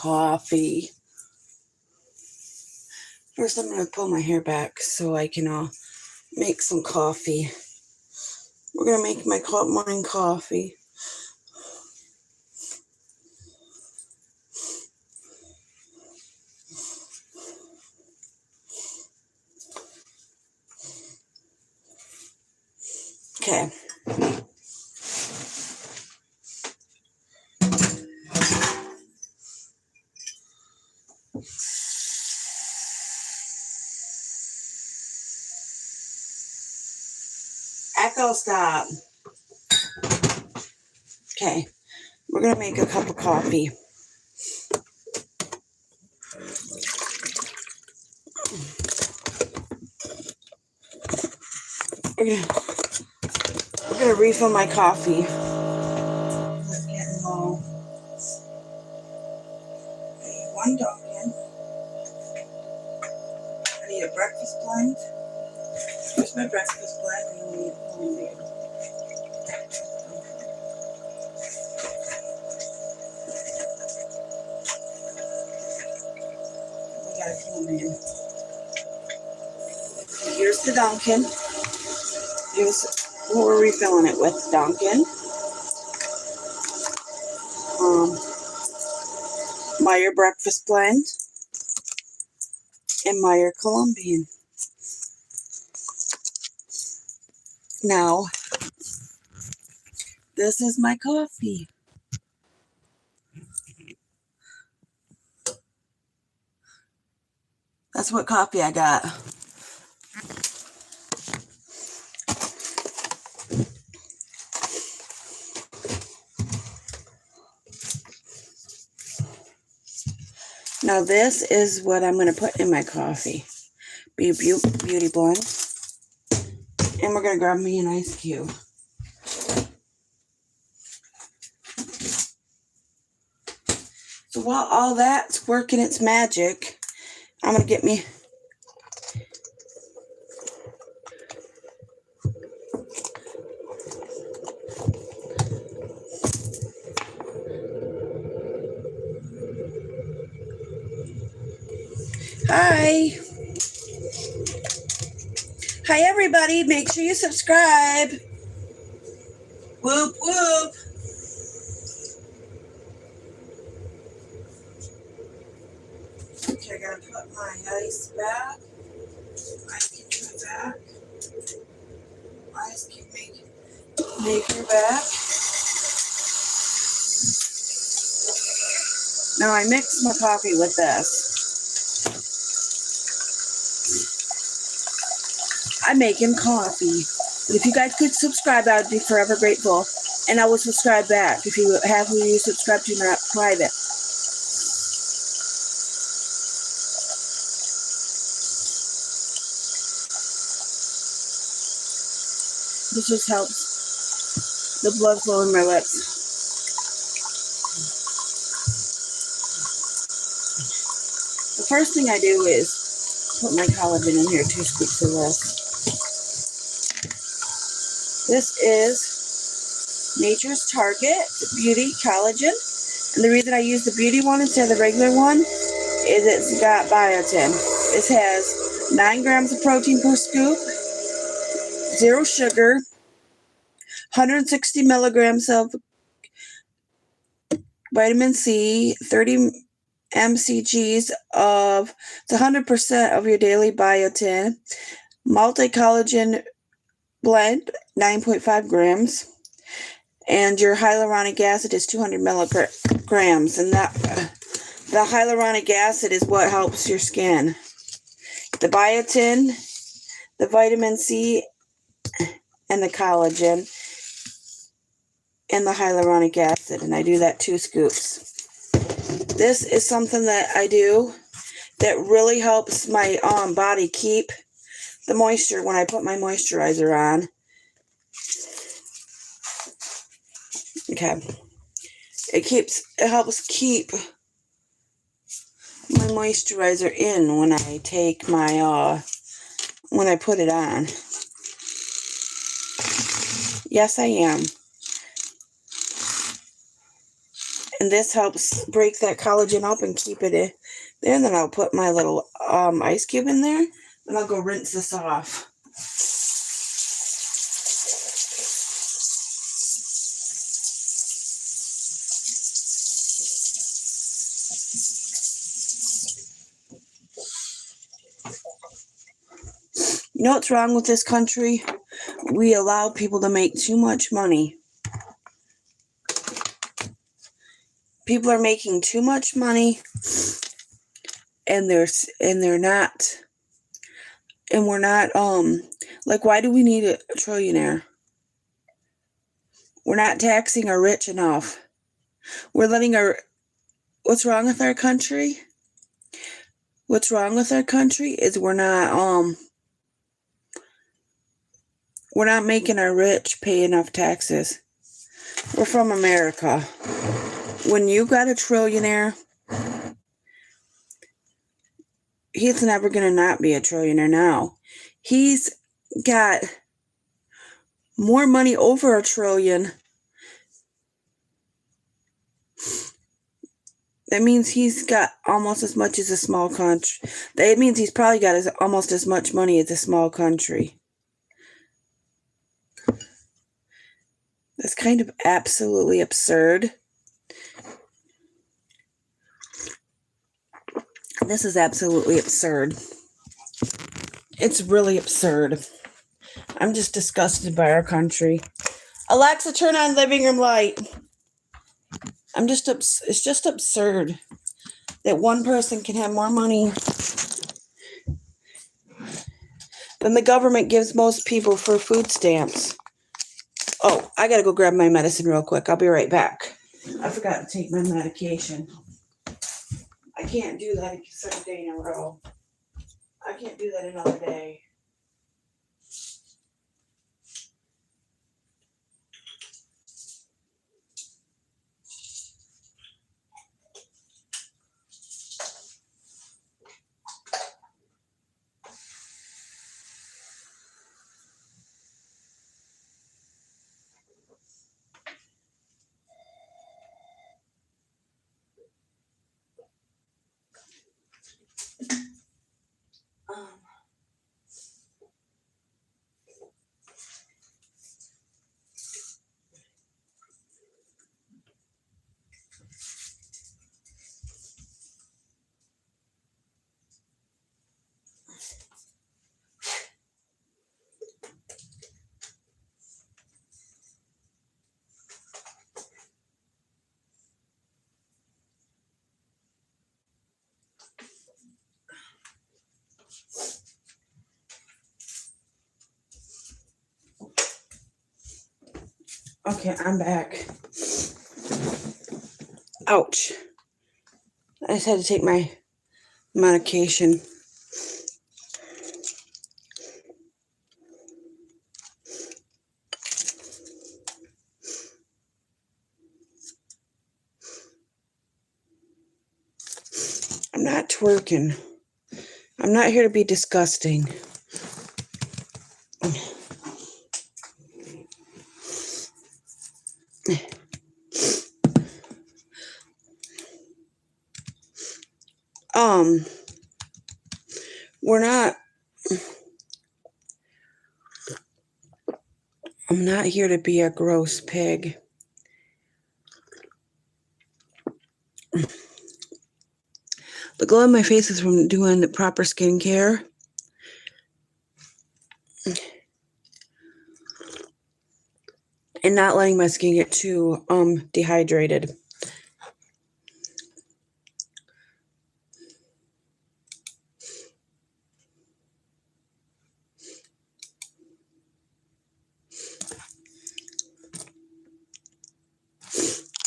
coffee. First, I'm going to pull my hair back so I can make some coffee. We're going to make my morning coffee. Okay. Echo stop. Okay. We're going to make a cup of coffee. We're gonna refill my coffee. It's getting low. I need 1 Dunkin'. I need a breakfast blend. Here's my breakfast blend. I need a we got a Colombian. Here's the Dunkin'. Here's what we're refilling it with. Dunkin'. Meyer breakfast blend. And Meyer Colombian. Now, this is my coffee. That's what coffee I got. Now this is what I'm going to put in my coffee. Beauty blend. And we're going to grab me an ice cube. So while all that's working its magic, I'm going to get me Hi. Hi, everybody. Make sure you subscribe. Whoop, whoop. Okay, I gotta put my ice back. Ice cube back. Ice cube maker back. Now I mix my coffee with this. I'm making coffee. But if you guys could subscribe, I would be forever grateful. And I will subscribe back if you have who you subscribe to, not private. This just helps the blood flow in my lips. The first thing I do is put my collagen in here, 2 scoops of this. This is Nature's Target Beauty Collagen. And the reason I use the beauty one instead of the regular one is it's got biotin. This has 9 grams of protein per scoop, 0 sugar, 160 milligrams of vitamin C, 30 mcgs of, it's 100% of your daily biotin, multi-collagen blend, 9.5 grams, and your hyaluronic acid is 200 milligrams, and that the hyaluronic acid is what helps your skin. The biotin, the vitamin C, and the collagen, and the hyaluronic acid, and I do that 2 scoops. This is something that I do that really helps my body keep the moisture when I put my moisturizer on. Okay. It helps keep my moisturizer in when I take my, when I put it on. Yes, I am. And this helps break that collagen up and keep it in there. And then I'll put my little ice cube in there. And I'll go rinse this off. You know what's wrong with this country? We allow people to make too much money. People are making too much money, and we're not, like, why do we need a trillionaire? We're not taxing our rich enough. We're letting what's wrong with our country? What's wrong with our country is we're not making our rich pay enough taxes. We're from America. When you got a trillionaire, he's never going to not be a trillionaire now. He's got more money over $1 trillion. That means he's got almost as much as a small country. That means he's probably got almost as much money as a small country. That's kind of absolutely absurd. This is absolutely absurd. It's really absurd. I'm just disgusted by our country. Alexa, turn on living room light. It's just absurd that one person can have more money than the government gives most people for food stamps. Oh, I gotta go grab my medicine real quick. I'll be right back. I forgot to take my medication. I can't do that a second day in a row. I can't do that another day. Okay, I'm back. Ouch. I just had to take my medication. I'm not twerking. I'm not here to be disgusting. I'm not here to be a gross pig. The glow on my face is from doing the proper skincare. And not letting my skin get too dehydrated.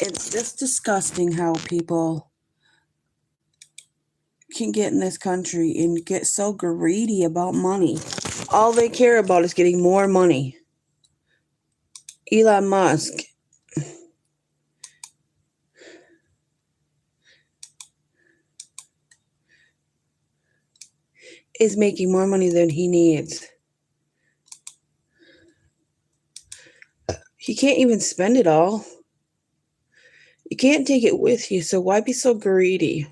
It's just disgusting how people can get in this country and get so greedy about money. All they care about is getting more money. Elon Musk is making more money than he needs. He can't even spend it all. can't take it with you, so why be so greedy?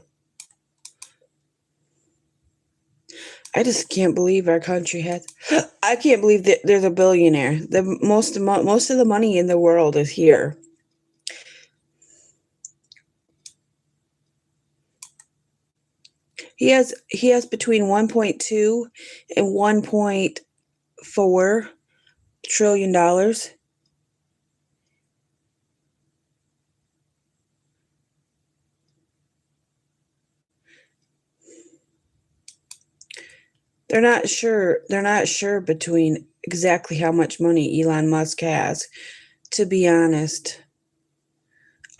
I just can't believe our country has... I can't believe that there's a billionaire. Most of the money in the world is here. He has between 1.2 and 1.4 trillion dollars. They're not sure between exactly how much money Elon Musk has, to be honest.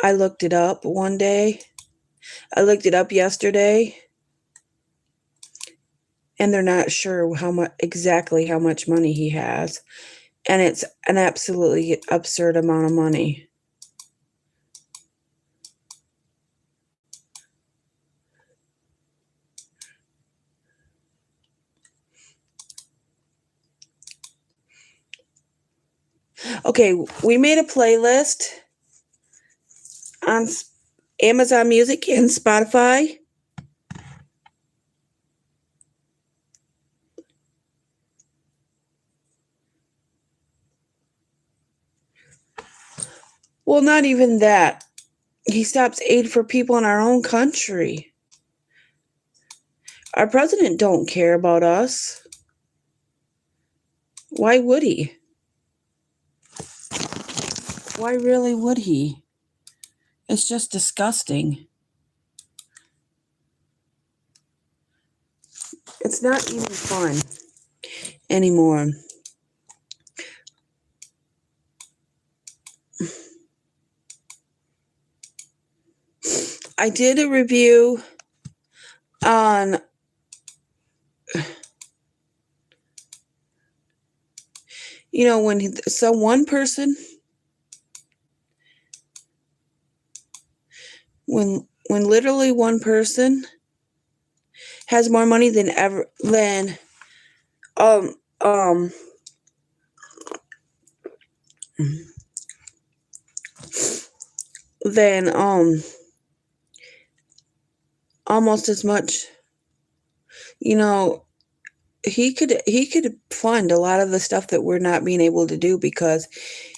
I looked it up one day. I looked it up yesterday. And they're not sure exactly how much money he has. And it's an absolutely absurd amount of money. Okay, we made a playlist on Amazon Music and Spotify. Well, not even that. He stops aid for people in our own country. Our president don't care about us. Why would he? Why really would he? It's just disgusting. It's not even fun anymore. I did a review on when literally one person has more money than almost as much, he could fund a lot of the stuff that we're not being able to do because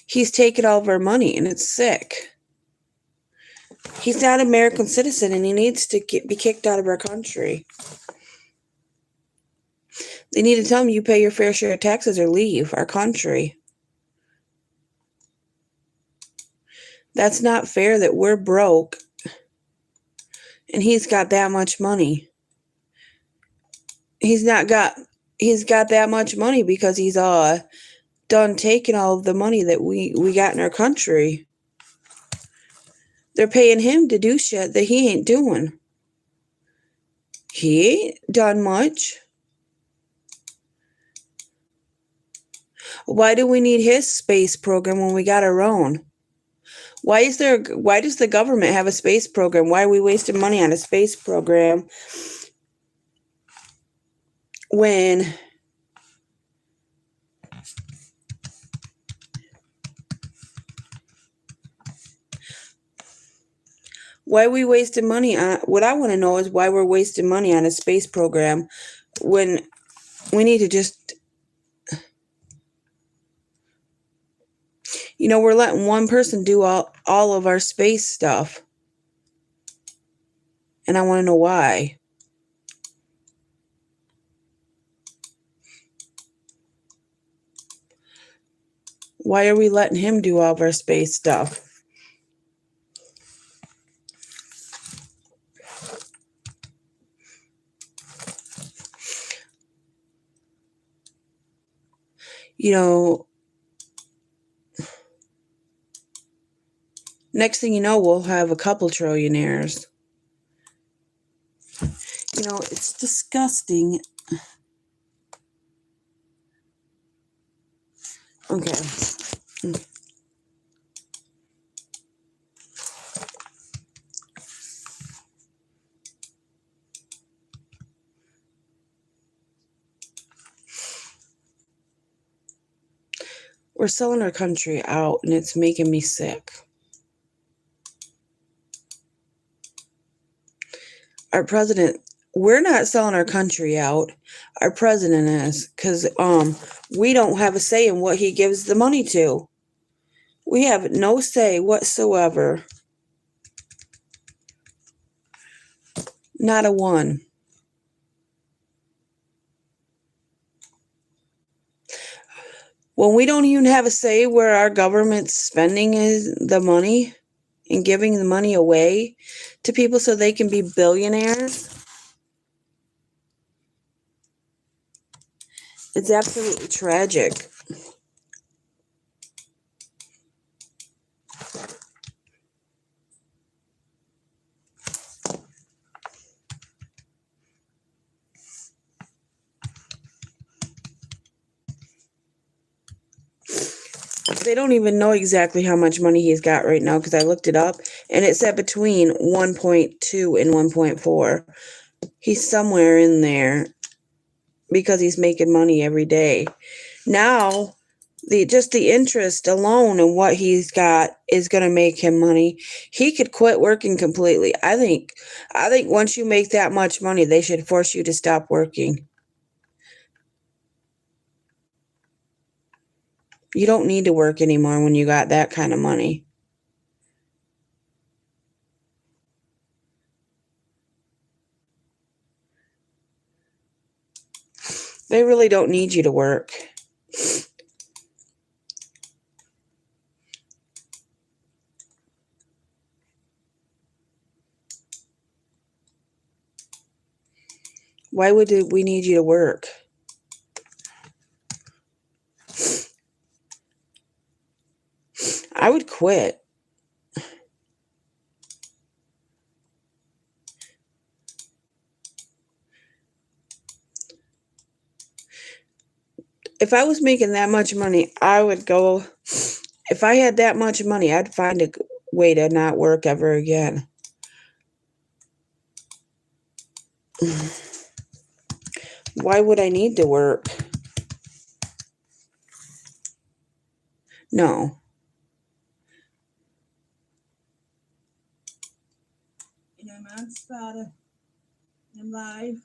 he's taken all of our money, and it's sick. He's not an American citizen, and he needs to be kicked out of our country. They need to tell him, you pay your fair share of taxes or leave our country. That's not fair that we're broke and he's got that much money. He's got that much money because he's done taking all of the money that we got in our country. They're paying him to do shit that he ain't doing. He ain't done much. Why do we need his space program when we got our own? Why does the government have a space program? Why are we wasting money on a space program when why are we wasting money on what I want to know is why we're wasting money on a space program when we need to just we're letting one person do all of our space stuff. And I want to know why. Why are we letting him do all of our space stuff? Next thing you know, we'll have a couple trillionaires. It's disgusting. Okay. We're selling our country out, and it's making me sick. our president, we're not selling our country out. Our president is, because we don't have a say in what he gives the money to. We have no say whatsoever. Not a one. When we don't even have a say where our government's spending the money and giving the money away to people so they can be billionaires, it's absolutely tragic. They don't even know exactly how much money he's got right now because I looked it up and it said between 1.2 and 1.4. He's somewhere in there because he's making money every day. Now, just the interest alone and what he's got is going to make him money. He could quit working completely. I think once you make that much money, they should force you to stop working. You don't need to work anymore when you got that kind of money. They really don't need you to work. Why would we need you to work? I would quit. If I was making that much money, I would go. If I had that much money, I'd find a way to not work ever again. Why would I need to work? No. And I'm on Spotify. I'm live.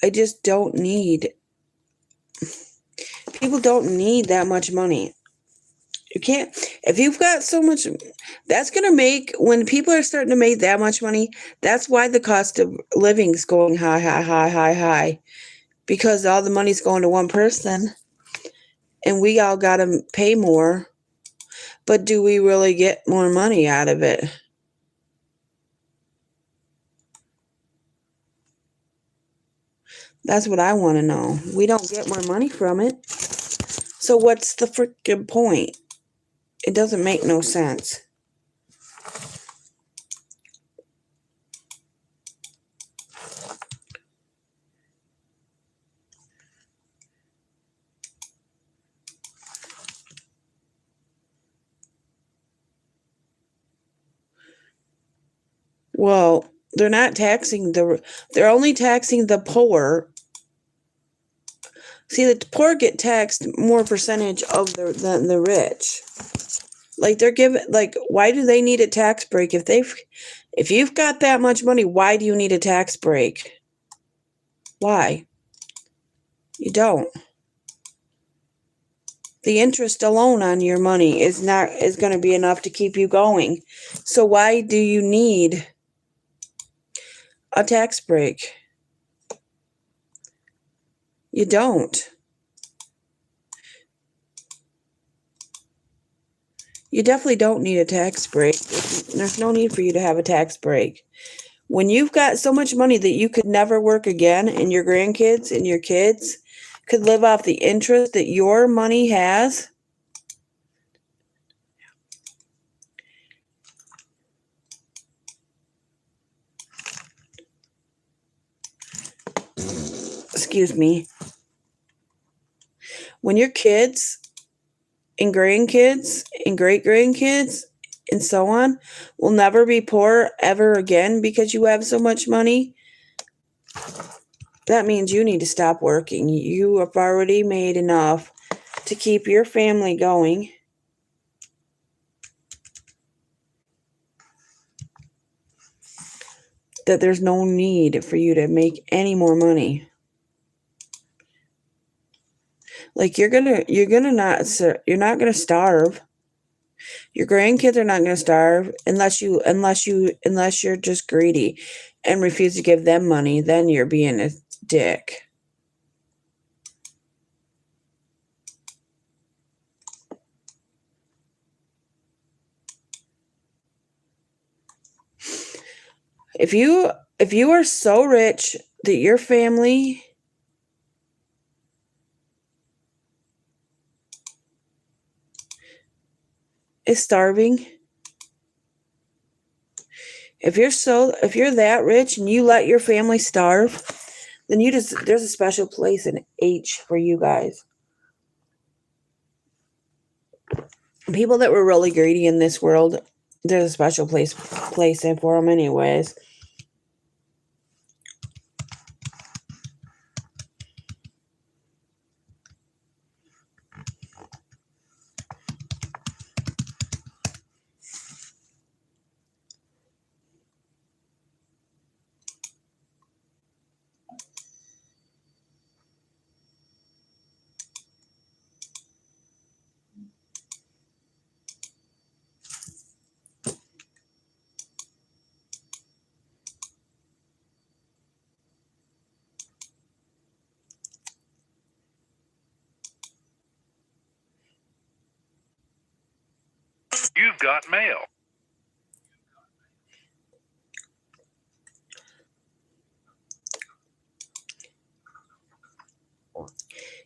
I just don't need. People don't need that much money. You can't. If you've got so much, that's going to make, when people are starting to make that much money, that's why the cost of living is going high. Because all the money's going to one person and we all got to pay more. But do we really get more money out of it? That's what I want to know. We don't get more money from it. So what's the freaking point? It doesn't make no sense. Well, they're not taxing they're only taxing the poor. See, the poor get taxed more percentage of than the rich. Like they're giving, like, why do they need a tax break? If you've got that much money, why do you need a tax break? Why? You don't. The interest alone on your money is going to be enough to keep you going. So why do you need a tax break? You don't. You definitely don't need a tax break. There's no need for you to have a tax break. When you've got so much money that you could never work again, and your grandkids and your kids could live off the interest that your money has, excuse me, when your kids and grandkids and great-grandkids and so on will never be poor ever again because you have so much money, that means you need to stop working. You have already made enough to keep your family going. that there's no need for you to make any more money. Like you're not gonna starve. Your grandkids are not gonna starve unless you're just greedy and refuse to give them money. Then you're being a dick. If you are so rich that your family is starving, if you're that rich and you let your family starve, then there's a special place in H for you guys. People that were really greedy in this world, there's a special place in for them anyways. You've got mail.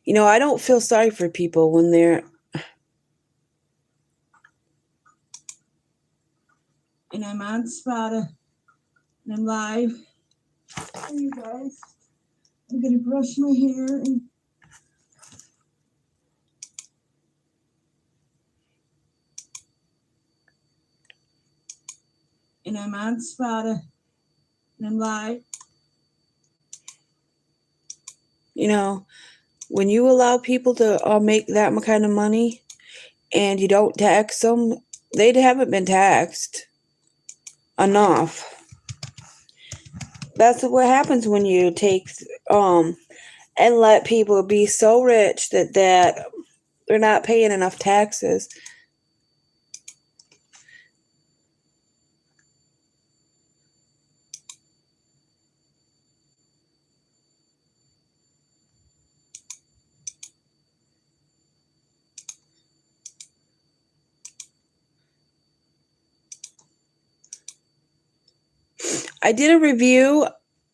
You know, I don't feel sorry for people when they're... And I'm on Spotify. And I'm live. Hey, you guys. I'm going to brush my hair and I'm on Spotify. And I'm live. You know, when you allow people to make that kind of money and you don't tax them, they haven't been taxed enough. That's what happens when you take and let people be so rich that they're not paying enough taxes. I did a review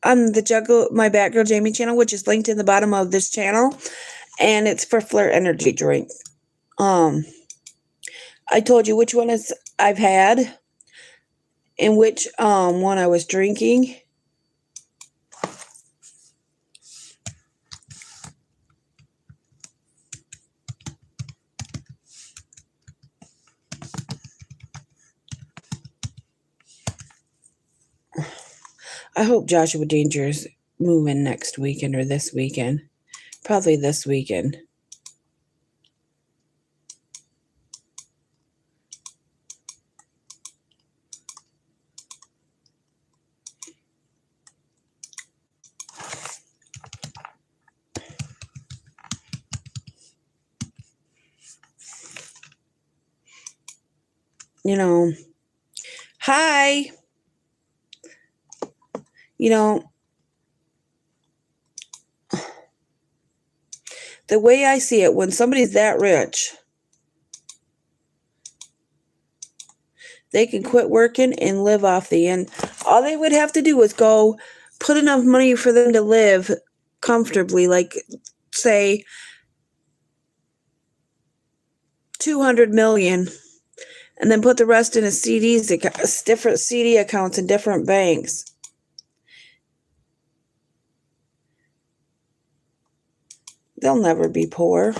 on the my Batgirljamie channel, which is linked in the bottom of this channel, and it's for Flirt Energy Drink. I told you which one I've had and which one I was drinking. I hope Joshua Danger's moving next weekend or this weekend. Probably this weekend. You know, hi. You know, the way I see it, when somebody's that rich, they can quit working and live off the end. All they would have to do is go put enough money for them to live comfortably, like, say, $200 million, and then put the rest in a different CD accounts in different banks. They'll never be poor.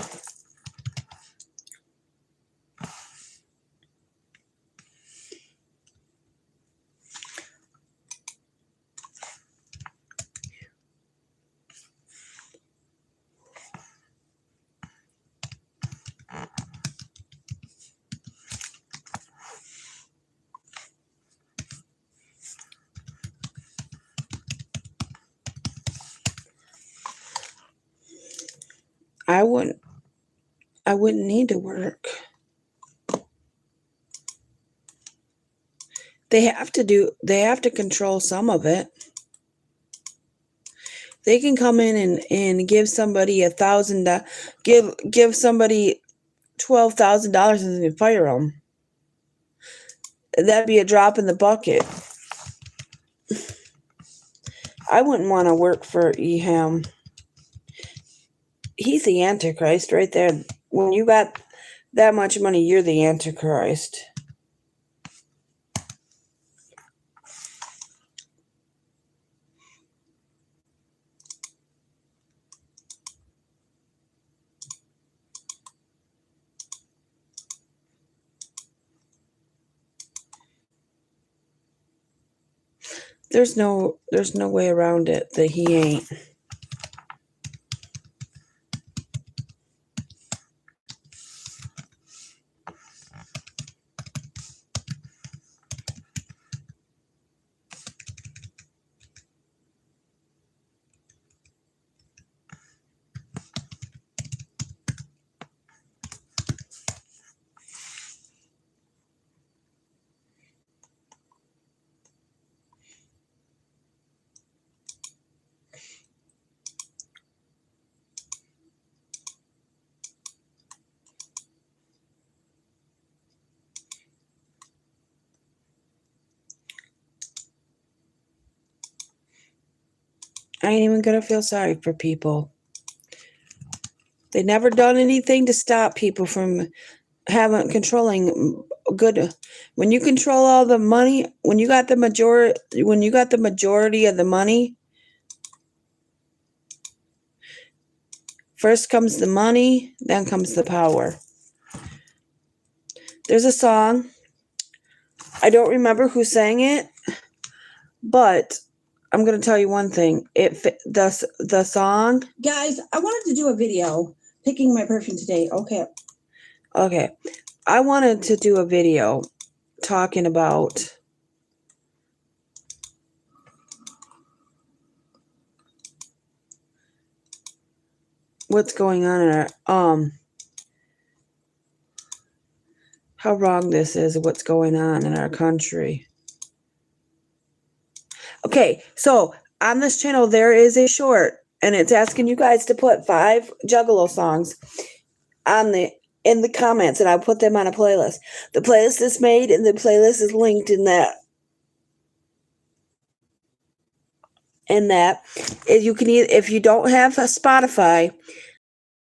I wouldn't need to work. They have to control some of it. They can come in and give somebody give somebody $12,000 and then fire them. That'd be a drop in the bucket. I wouldn't want to work for Eham. He's the Antichrist right there. When you got that much money, you're the Antichrist. There's no way around it that he ain't. I ain't even gonna feel sorry for people. They never done anything to stop people from controlling good. When you control all the money, when you got the majority of the money, first comes the money, then comes the power. There's a song. I don't remember who sang it, but I'm going to tell you one thing. The song. Guys, I wanted to do a video picking my perfume today. Okay. I wanted to do a video talking about what's going on in our how wrong this is, what's going on in our country. Okay, so on this channel there is a short, and it's asking you guys to put 5 Juggalo songs in the comments, and I'll put them on a playlist. The playlist is made, and the playlist is linked in that. You can if you don't have a Spotify,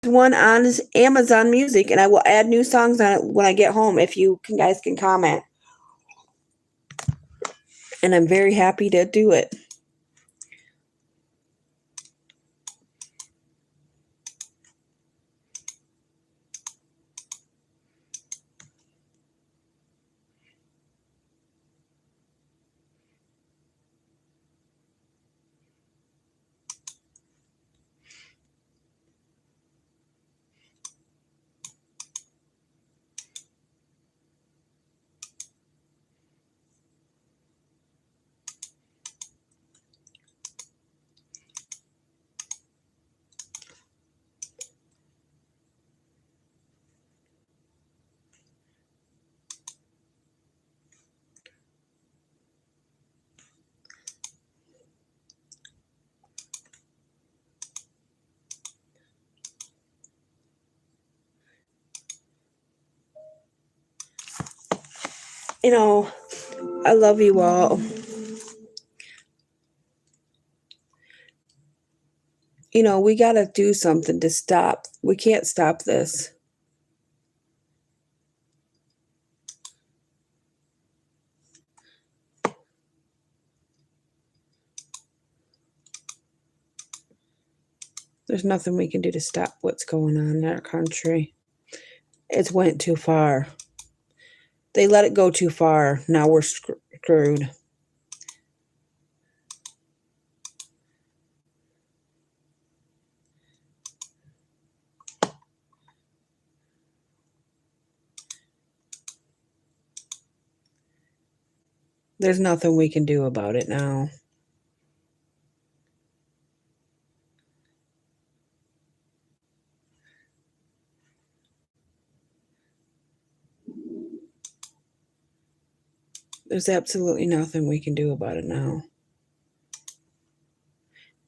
one on Amazon Music, and I will add new songs on it when I get home. If you guys can comment, and I'm very happy to do it. I love you all. We got to do something to stop. We can't stop this. There's nothing we can do to stop what's going on in our country. It's went too far. They let it go too far. Now we're screwed. There's nothing we can do about it now. There's absolutely nothing we can do about it now.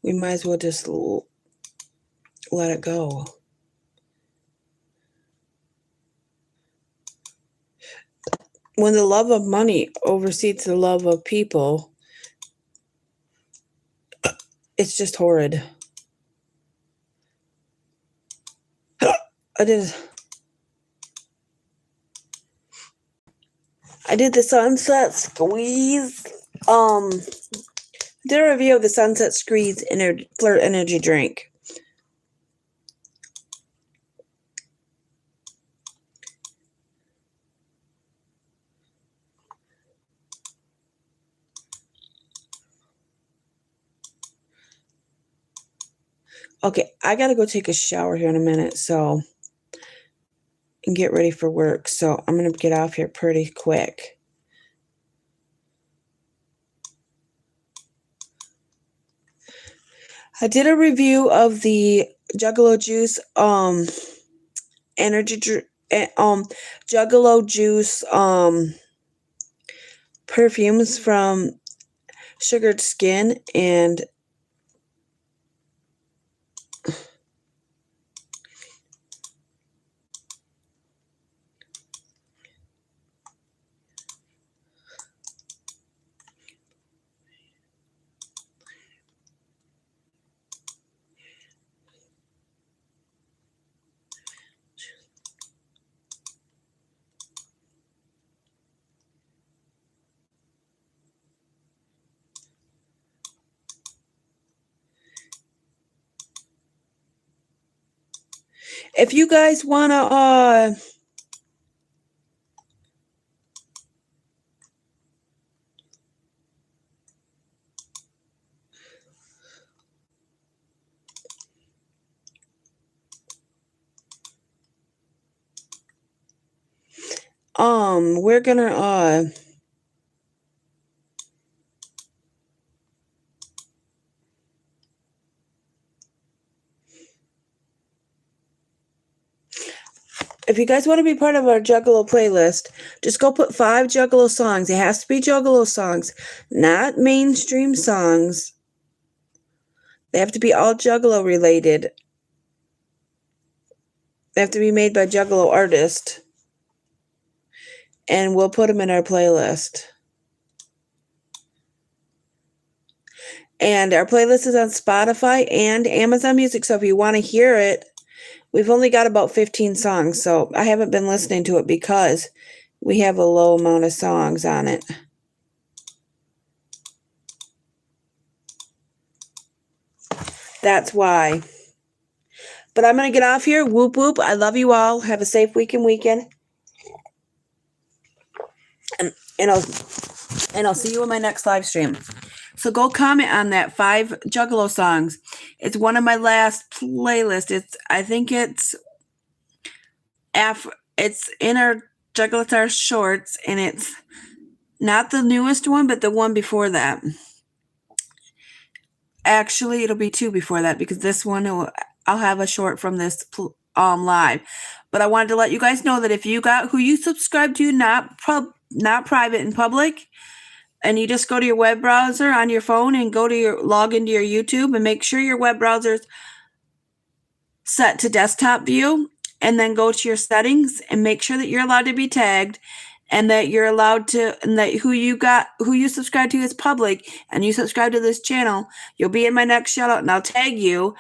We might as well just let it go. When the love of money oversees the love of people, it's just horrid. I did the Sunset Squeeze. Did a review of the Sunset Squeeze Flirt Energy Drink. Okay, I gotta go take a shower here in a minute, and get ready for work. So I'm gonna get off here pretty quick. I did a review of the Juggalo Juice energy Juggalo Juice perfumes from Sugared Skin, and if you guys wanna we're gonna if you guys want to be part of our Juggalo playlist, just go put 5 Juggalo songs. It has to be Juggalo songs, not mainstream songs. They have to be all Juggalo related. They have to be made by Juggalo artists. And we'll put them in our playlist. And our playlist is on Spotify and Amazon Music, so if you want to hear it, we've only got about 15 songs, so I haven't been listening to it because we have a low amount of songs on it. That's why. But I'm going to get off here. Whoop, whoop. I love you all. Have a safe weekend. And I'll see you in my next live stream. So go comment on that 5 Juggalo songs. It's one of my last playlists. I think it's in our Juggalo shorts, and it's not the newest one, but the one before that. Actually, it'll be 2 before that, because this one I'll have a short from this live. But I wanted to let you guys know that if you got who you subscribe to, not private and public, and you just go to your web browser on your phone and log into your YouTube, and make sure your web browser's set to desktop view, and then go to your settings and make sure that you're allowed to be tagged, and that you're allowed to, and that who you subscribe to is public, and you subscribe to this channel, you'll be in my next shout out, and I'll tag you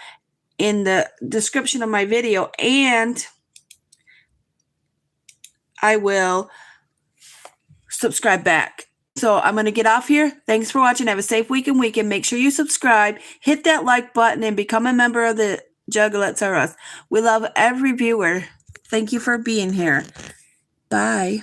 in the description of my video, and I will subscribe back. So I'm going to get off here. Thanks for watching. Have a safe weekend. Make sure you subscribe, hit that like button, and become a member of the Thejuggalettesrus. We love every viewer. Thank you for being here. Bye.